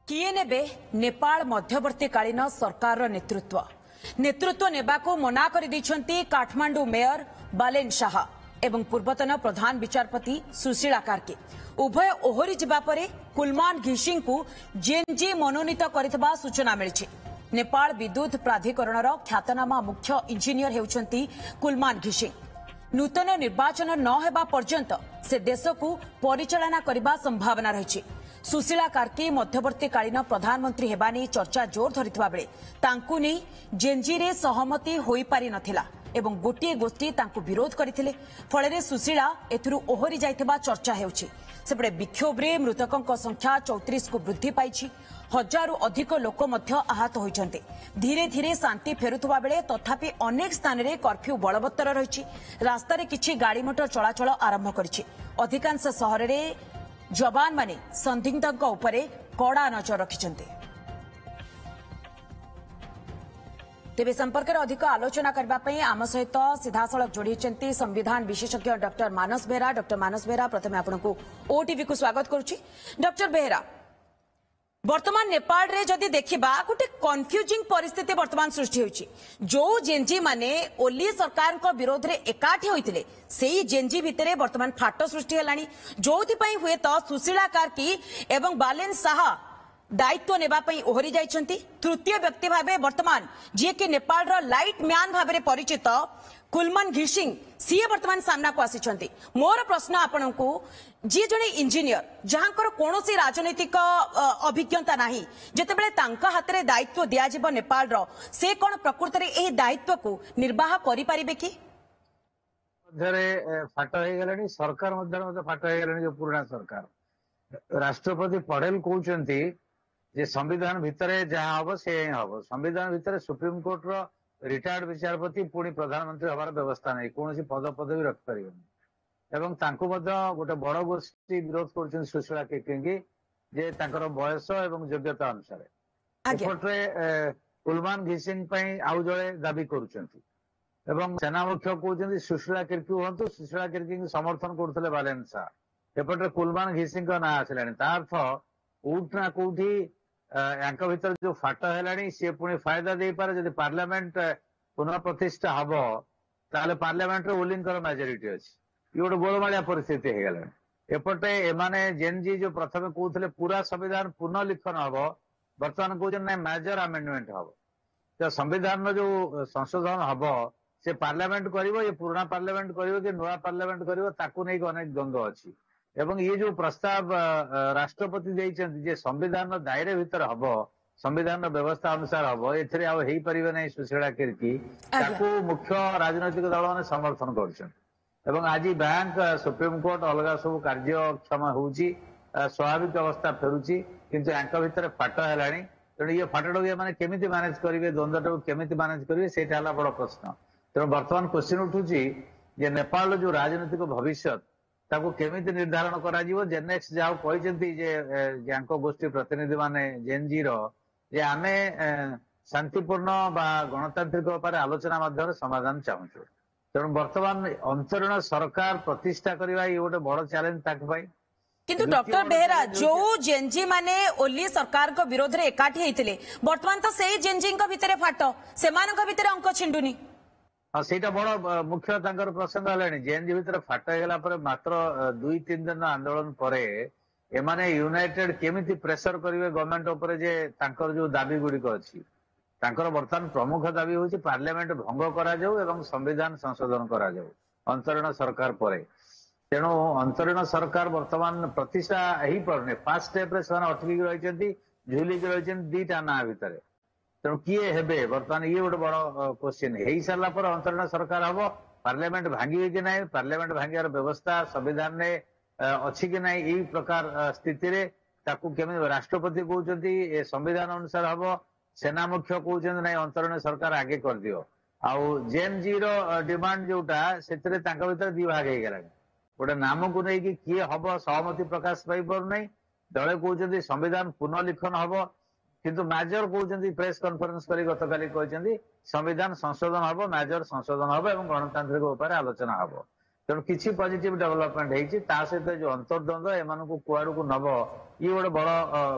किए नेबे नेपाल मध्यवर्तीकालीन सरकार नेतृत्व नेबाको मना कर काठमांडू मेयर बालेन शाह एवं पूर्वतन प्रधान विचारपति सुशीला कार्की उभय ओहरी जिबा परे कुलमान घिसिंग को जेएनजी मनोनीत करथिबा सूचना मिली। नेपाल विद्युत प्राधिकरणर ख्यातनामा मुख्य इंजीनियर हेउछंती कुलमान घिसिंग। नूतन निर्वाचन न हेबा पर्यंत से देश को परिचालना करबा संभावना रही। सुशीला कार्की मध्यवर्तीकालीन प्रधानमंत्री हेबा नै चर्चा जोर धरिथिबा बेले तांकु नै जेएनजी रे सहमति होई पारि नथिला एवं गोटे गोष्ठी तांकु विरोध करथिले। फଳରେ सुशीला एथुरु ओहरी जाइथिबा चर्चा हेउछि। सेपटे विक्षोभ रे मृतकଙ୍କ संख्या 34 को वृद्धि पाइछि। हजारु अधिक लोक मध्य आहत होइछन्ते। धीरे धीरे शांति फेरुथबा बेले तथापि अनेक स्थान रे कर्फ्यू बलवत्तर रहिछि। रास्ता रे किछि गाड़ी मोटर चलाचल आरंभ करिछि। अधिकांश शहर रे जवान माने संदिग्धଙ୍କ उपरे कड़ा नजर रखिछन्ते। तेबे संपर्क में अधिक आलोचना करने आम सहित सीधासलख जोड़ी संविधान विशेषज्ञ डॉक्टर मानस बेहरा। डॉक्टर मानस बेहरा प्रथम आपको ओटीवी को स्वागत करुच्ची। डॉक्टर बेहरा, वर्तमान नेपाल रे जदि देखिबा गोटे कन्फ्यूजिंग परिस्थिति वर्तमान सृष्टि होइछि। जो जेएनजी माने ओली सरकार को विरोध रे एकाठी होइतिले सेही जेएनजी भितरे वर्तमान फाट सृष्टि हेलानी, जोथि पई हुए तो सुशीला कार्की एवं बालेन शाह दायित्व नेबा पई ओहरी जाइछंती। तृतीय व्यक्ति भाबे वर्तमान जे कि नेपाल रो लाइट मैन भाबे परिचित कुलमान घिसिंग सीए वर्तमान सामना को आसीछंती। मोर प्रश्न आपनकु, जी जने इंजीनियर जहांकर कोनोसी राजनीतिक अभिज्ञता नाही, जेतेबेले तांका हाथ रे दायित्व दिया जिवो नेपाल रो, से कोन प्रकृत रे एही दायित्व को निर्वाह करि परिबे कि? मध्यरे फाट हो गेलानी, सरकार मध्य फाट हो गेलानी। जो पुराना सरकार राष्ट्रपति पटेल कहउचंती जे संविधान भितरे जहाँ हम से हम संविधान भितर सुप्रीम कोर्ट रो रिटायर्ड विचारपति पुणी प्रधानमंत्री हमार व्यवस्था नहीं, कौन पद पदवी रखिपर गोटे बड़ गोष्ठी विरोध कर सुशीला कार्की जे बयस एवं योग्यता अनुसार एपटे कुलमान घिसिंग आउ जड़े दाबी करुँच। सेना मुख्य कहते सुशीला कार्की हूँ, सुशीला कार्की समर्थन करते बालेन शाह। एपटे कुलमान घिसिंग ना आसला अर्थ कोट ना कौटी भीतर जो फाट है सी पुणी फायदा दे पारे। जदि पार्लियामेंट पुनः प्रतिष्ठा हम ताले पार्लियामेंट ओलिंग मेजोरिटी अच्छी, ये गोटे गोलमालिया परिस्थिति हो गला। एपटे एमाने जेएनजी जो प्रथम कहते पूरा संविधान पुनर्लिखन हम, बर्तमान कहते ना मेजर आमेंडमेंट हम। तो संविधान जो संशोधन हम से पार्लियामेंट कर, ये पुराना पार्लियामेंट कर कि नुआ पार्लियामेंट कर अनेक द्वंद्व अच्छी। एवं ये जो प्रस्ताव राष्ट्रपति देइछन्ति संविधान दायरे भीतर हम, संविधान व्यवस्था अनुसार हम, एथिरे आउ हेई परिबे नै सुशीला कार्की ताकू मुख्य राजनैतिक दल माने समर्थन करछन। एवं आज बैंक सुप्रीम कोर्ट अलग सब कार्यक्षम होउची, स्वाभाविक अवस्था फेरुची, किंतु यांका भीतर फाट हेलानी। तेणु ये फाटटा ये माने केमिति मैनेज करिवे, द्वंद्वटा केमिति मैनेज करिवे, सेटा हला बड़ प्रश्न। तेणु वर्तमान क्वेश्चन उठुची जे नेपाल जो राजनीतिक भविष्य ताको केमिति निर्धारण करा जीवो। जेनेक्स जाओ कहते गोष्ठी प्रतिनिधि माने जेएनजी रो जे आमे शांतिपूर्ण बा गणतांत्रिक उपाय आलोचना माध्यम समाधान चाहूँ। तेणु वर्तमान अंतरीण सरकार प्रतिष्ठा करवा ये गोटे बड़ चैलेंज ताक पाई। किंतु डॉक्टर बेहरा, जो जेएनजी माने ओली सरकार को विरोध रे एकाठी हेतिले वर्तमान तो सेही जेएनजी को भितरे फाट, सेमानक भितरे अंक छिंडुनी। हाँ, सेटा बड़ मुख्य प्रसंग है। जेएनजी भीतर फाट होगा मात्र 2-3 दिन आंदोलन पर एमाने यूनाइटेड केमिति प्रेशर करेंगे गवर्नमेंट उपर जे तांकर जो दाबी गुड़िक अच्छी, वर्तमान प्रमुख दाबी हूँ पार्लियामेंट भंग करा जाऊ एवं संविधान संशोधन करा जाऊ अंतरीण सरकार पर। तेणु अंतरीण सरकार वर्तमान प्रतिष्ठा ही पारने। फास्ट स्टेप रे अटकी रही, झुलिक रही दीटा ना भितर। तेणु किए हेबे वर्तमान ये गोटे बड़ क्वेश्चन हो सारा पर अंतरीण सरकार हम, पार्लियामेंट भांगे कि ना, पार्लियामेंट भांगार व्यवस्था संविधान ने अच्छी कि ना, यही प्रकार स्थिति रे ताकू केमी राष्ट्रपति कहते संविधान अनुसार हम, सेना मुख्य कहते ना अंतरीण सरकार आगे कर दियो। आउ जेएनजी रो डिमांड जोटा से भीतर दी भाग हो गला। गोटे नाम को लेकिन किए हम सहमति प्रकाश पाई पार ना। दले कहते संविधान पुनर्लिखन हम, किंतु मेजर कहते प्रेस कॉन्फ्रेंस कर गतकाली कहते संविधान संशोधन हम, मेजर संशोधन हम एवं गणतांत्रिक उपाय आलोचना हम। तेणु किसी पॉजिटिव डेवलपमेंट होती सहित जो अंतर्द्वंद एम कुआड़ को नब ये गोटे बड़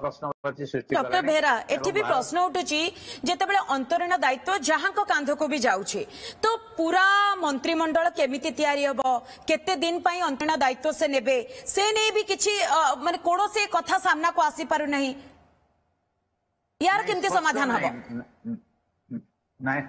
प्रश्न सृष्टि डॉक्टर बेहरा एठी भी प्रश्न उठुची जेतेबेले अंतरीण दायित्व जहां को कांध को भी जाउछे तो पूरा मंत्रिमंडल केमिति तयारी हबो केते दिन पई अंतरीण दायित्व से नेबे से नै भी किछि माने कोनो से कथा सामना को आसी पारु नहीं यार केमते समाधान हबो नहीं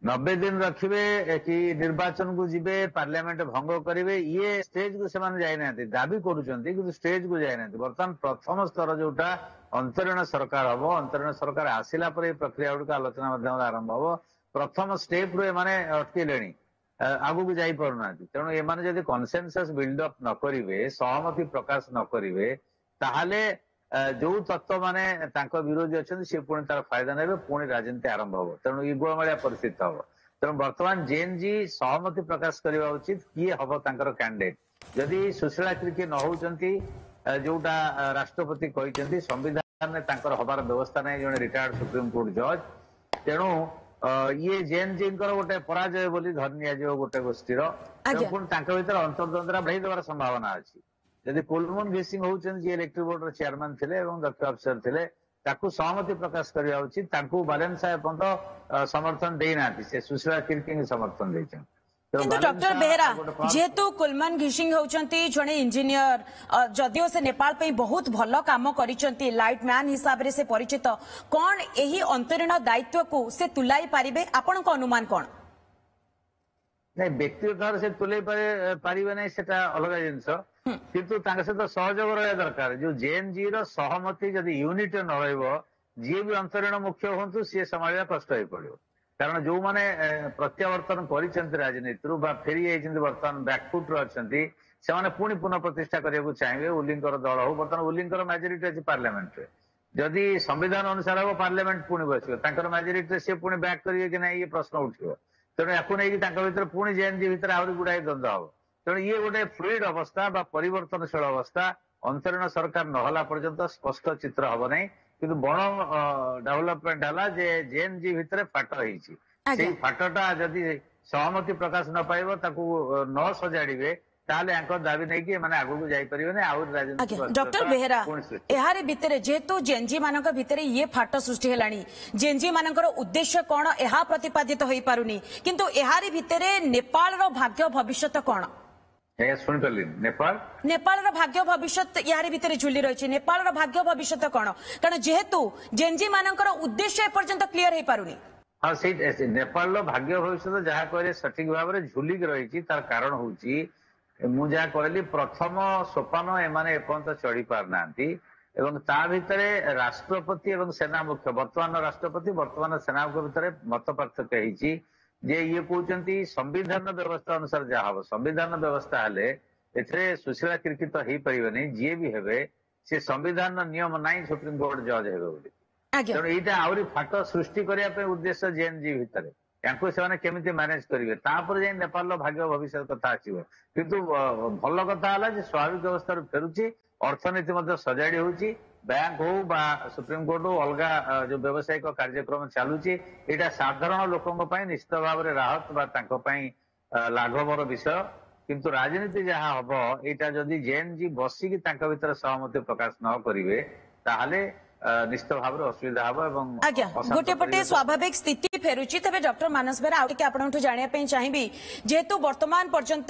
90 दिन रखिए कि निर्वाचन को जीवे पार्लियामेंट भंग करेंगे ये स्टेज को सेमाने जाई नांती दाबी करूछंती कि स्टेज को जाई नांती वर्तमान प्रथम स्तर जोटा अंतरीण सरकार हबो अंतरीण सरकार आसिला पर प्रक्रिया गुड आलोचना माध्यम आरंभ हबो प्रथम स्टेप रो माने अटकेलेनी आगु को जाई परना तेणु ए माने जदी कन्सेंसस बिल्डअप न करिवे सहमति प्रकाश न करिवे ताहाले जो तत्व माने तांको विरोधी अच्छा सी पुणी तार फायदा नेबे पुणी राजनीति आरंभ हो तेणु ये गोमालिया परिस्थिति हम तेणु बर्तमान जेएनजी सहमति प्रकाश करवा उचित किए हम तांकर कैंडिडेट जदि सुशीला किरकी न होउचंती जोटा राष्ट्रपति कहते संविधान में तांकर हबार व्यवस्था नहीं जने रिटायर्ड सुप्रीम कोर्ट जज तेणु ये जेएनजी गोटे पराजय बोली धरनिया जो गोटे गोष्ठीर पुणी तांकर भीतर अंतर्द्वंद्व बढ़ाई देवार संभावना अच्छी जदि कुलमन घिसिंग होउछन जे इलेक्ट्रिक बोर्ड चेयरमैन थिले एवं दक्ष अफसर थिले ताकू सहमति प्रकाश करवा उचित ताकू बालेन साहेब पर्यंत समर्थन देई नाथि से सुशीला किरकी समर्थन देछन किंतु डॉक्टर बेहरा जेहेतु कुलमान घिसिंग होउछंती जणे इंजीनियर जदियो से नेपाल पे बहुत भलो काम करिसंती लाइट मैन हिसाब रे से परिचित कोन एही अंतरीण दायित्व को से तुलाई पारिबे आपन को अनुमान कोन नहीं व्यक्तिगत से तुले पारिबे नहीं सेटा अलग जिंस किंतु तांके सहित सहयोग रहा दरकार जो जेएनजी रो सहमति जदि यूनिट न रहिबो जी भी अंतरीण मुख्य होंतु सी संभाळिया कष्ट होई पड़ियो कारण जो माने प्रत्यावर्तन करिसंती राजनीति रु बा फेरी आइसंती वर्तमान बैकफुट रो अछंती से माने पुणी पुनः प्रतिष्ठा करिया चाहिए उलिंकर दल हो वर्तमान उलिंकर मेजोरिटी अछि पार्लियामेंट रे जदि संविधान अनुसार हो पार्लियामेंट पुणी बसियो तांकर मेजोरिटी से पुणी बैक करिए कि नहीं ये प्रश्न उठियो तेणु याकू नहीं भीतर पुणी जेएनजी भीतर आहरी गुड़ाई द्वंद्व हम तेणु ये गोटे फ्लुइड अवस्था बा परिवर्तनशील अवस्था अंतरीण सरकार नहला पर्यंत स्पष्ट चित्र हम नहीं किंतु बड़ डेवलपमेंट है जे जेएनजी भितर फाट होती फाटटा जदि सहमति प्रकाश न पाइब ताकू न सजाड़े ताले दाबी नहीं कि माने आगु को जाई परिबे आ राजनीति डॉक्टर बेहरा एहारे भितरे जेतु जेएनजी मानक भितरे ये फाट सृष्टि हेलानी जेएनजी मानकर उद्देश्य कोन एहा प्रतिपादित होई पारुनी किंतु एहारे भितरे नेपाल रो भाग्य भविष्यत कोन सुन पाली नेपाल रो भाग्य भविष्यत यारी भितरे झुली रही नेपाल रो भाग्य भविष्यत कोन कारण जेहेतु जेएनजी मानकर उद्देश्य पर्यंत क्लियर होई पारुनी हाँ से नेपाल रो भाग्य भविष्यत जहाँ कहले सठिक भाव में झुलिक रही तार कारण होउची मु जहाँ कहली प्रथम सोपान एमाने एपर्यंत चढ़ी पारना एवं ता भितरे राष्ट्रपति एवं सेना मुख्य वर्तमान राष्ट्रपति वर्तमान सेना मुख्य भितर मत पार्थक्य होती जे ये कहते संविधान व्यवस्था अनुसार जहाँ हम संविधान व्यवस्था हेले एथरे सुशीला किरकी तो हो पारे जी भी हेबे से संविधान नियम नाई सुप्रीम कोर्ट जज हेबे बोली तेणु यहाँ आहरी फाट सृष्टि करने उद्देश्य जेएनजी भितर से केमिति मैनेज करेंगे तापर जाई नेपाल भाग्य भविष्य कथा आसीबो किंतु भल कथा है स्वाभाविक व्यवस्था फेरुची अर्थनीति मध्य सजाड़ी होची बैंक हो बा सुप्रीम कोर्ट हो अलगा जो व्यावसायिक कार्यक्रम चलुची एटा साधारण लोकों पई निश्चित भाव में राहत बा तांको पई लाघवर विषय किंतु राजनीति जहाँ हम यहाँ जदि जेएनजी बसिकी तांको भीतर सहमति प्रकाश न करिवे ताहाले निश्चित भाव में असुविधा हम आज्ञा गोटे पटे स्वाभाविक स्थिति फेरुची तबे डॉक्टर मानस बेरा आउ टिके आपनठु जानिया पई चाहिबी जेहेतु वर्तमान पर्यंत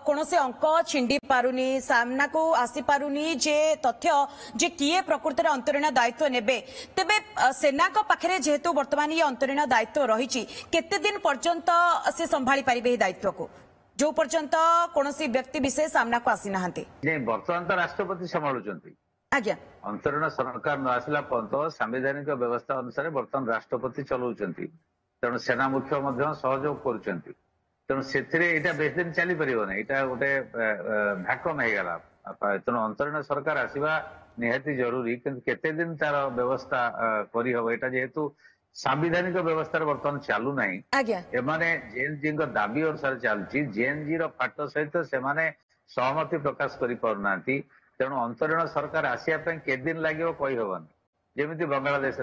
कोनोसे अंक छिंडी पारुनी सामना को आसी पारुनी जे तथ्य जे किए प्रकृति रे अंतरीण दायित्व नेबे तबे सेना को पाखरे जेहेतु वर्तमान ये अंतरीण दायित्व रहिची केते दिन पर्यंत से संभाली पारिबे दायित्व को जो पर्यंत कोनोसी व्यक्ति विशेष सामना को आसी नाहंती जे वर्तमान तो राष्ट्रपति संभालुचंती आज्ञा अंतरीण सरकार न आसला पर्यंत संवैधानिक व्यवस्था अनुसार वर्तमान राष्ट्रपति चलाउचंती तेणु सेना मुख्य सहयोग करुचंती तेणु से बेस दिन चली पारिबो नै एटा गोटे भैकम हो गला तेणु अंतरीण सरकार आसवा निहाती जरूरी किंतु केते दिन तार व्यवस्था करी हबो एटा जेहेतु संवैधानिक व्यवस्था वर्तमान चालू नाही एमाने जेएनजी दाबी अनुसार चलची जेएनजी रो फाट सहित से माने सहमति प्रकाश करि पारुनांती तेणु अंतरीण सरकार आसिया के दिन लगे कही हबन जमी बांग्लादेश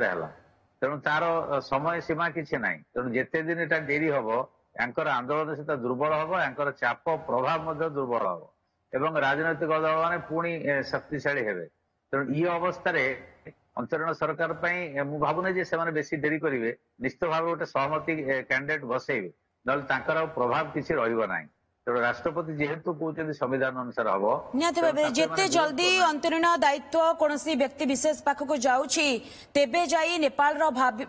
तेणु तार समय सीमा किसी ना तेणु जिते दिन एटा डेरी हम यांकर आंदोलन सहित दुर्बल हम यांकर चाप प्रभाव दुर्बल हम एवं राजनैतिक दल मैंने पुणी शक्तिशाली हेबे ତେଣୁ ଇ ଅବସ୍ଥାରେ ଅନ୍ତରୀଣ ସରକାର ପାଇଁ ମୁଁ ଭାବୁନି ଯେ ସେମାନେ ବେଶୀ ଡେରି କରିବେ। ନିଶ୍ଚିତ ଭାବେ ଗୋଟେ ସହମତି କ୍ୟାଣ୍ଡିଡେଟ୍ ବସେଇବେ, ନହେଲେ ତାଙ୍କର ପ୍ରଭାବ କିଛି ରହିବ ନାହିଁ। ତେଣୁ ରାଷ୍ଟ୍ରପତି ଯେହେତୁ କହୁଛନ୍ତି ସମ୍ବିଧାନ ଅନୁସାରେ ହବ, ନିହାତି ଭାବେ ଯେତେ ଜଲ୍ଦି ଅନ୍ତରୀଣ ଦାୟିତ୍ୱ କୌଣସି ବ୍ୟକ୍ତି ବିଶେଷ ପାଖକୁ ଯାଉଛି ତେବେ ଯାଇ ନେପାଳର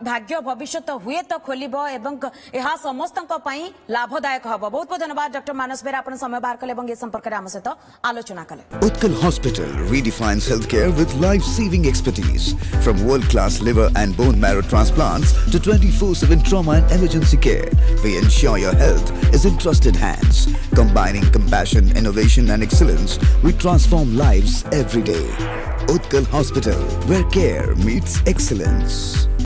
ଭାଗ୍ୟ ଭବିଷ୍ୟତ ହୁଏ ତ ଖୋଲିବ ଏବଂ ଏହା ସମସ୍ତଙ୍କ ପାଇଁ ଲାଭଦାୟକ ହବ। ବହୁତ ବହୁତ ଧନ୍ୟବାଦ ଡକ୍ଟର ମାନସ ବେହେରା, ଆପଣ ସମୟ ବାହାର କଲେ ଏବଂ ଏ ସମ୍ପର୍କରେ ଆମ ସହିତ ଆଲୋଚନା କଲେ। Utkal Hospital redefines healthcare with life-saving expertise. From world-class liver and bone marrow transplants to 24/7 trauma and emergency care, we ensure your health is in trusted hands. Combining compassion, innovation and excellence, we transform lives every day. Utkal Hospital, where care meets excellence.